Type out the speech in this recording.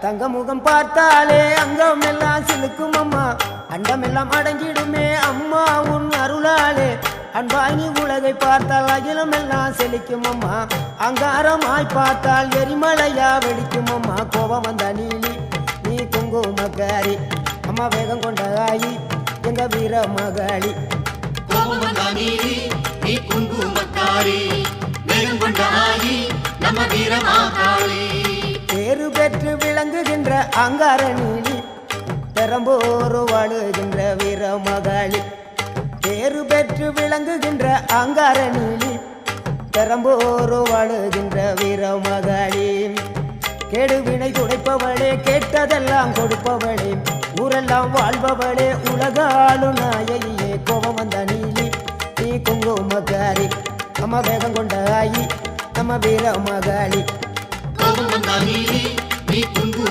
தங்க முகம் பார்த்தாலே அங்கம் எல்லாம் சிலுக்கும் அம்மா, அண்டம் எல்லாம் அடங்கிடுமே அம்மா உன் அருளாலே. அன்பாய் நீ உலகை பார்த்தால் அகிலம் எல்லாம் செழிக்கும் அம்மா, அங்காரமாய் பார்த்தால் எரிமலையா வெடிக்கும் அம்மா. கோபம் வந்த நீலி நீ குங்குமக்காரி அம்மா, வேகம் கொண்ட ஆயி எங்க வீர மகாளி. கோபம் வந்த நீலி நீ குங்குமக்காரி, வேகம் கொண்ட ஆயி நம்ம வீர மகாளி. பேரு பெற்று விளங்குகின்ற அங்கார நீலி, பெரம்போர் வாழுகின்ற வீர மகாளி. பேரு பெற்று விளங்குகின்ற அங்கார நீலி, பெரம்போர் வாழுகின்ற வீர மகாளி. கேடுவினை துடைப்பவளே, கேட்டதெல்லாம் கொடுப்பவளே, ஊரெல்லாம் வாழ்பவளே, உலகாலும் நாயகியே. கோபம் வந்த நீலி நீ குங்குமக்காரி அம்மா, வேகம் கொண்ட ஆயி நம்ம வீர மகாளி. கோபம் வந்த நீலி நீ குங்குமக்காரி.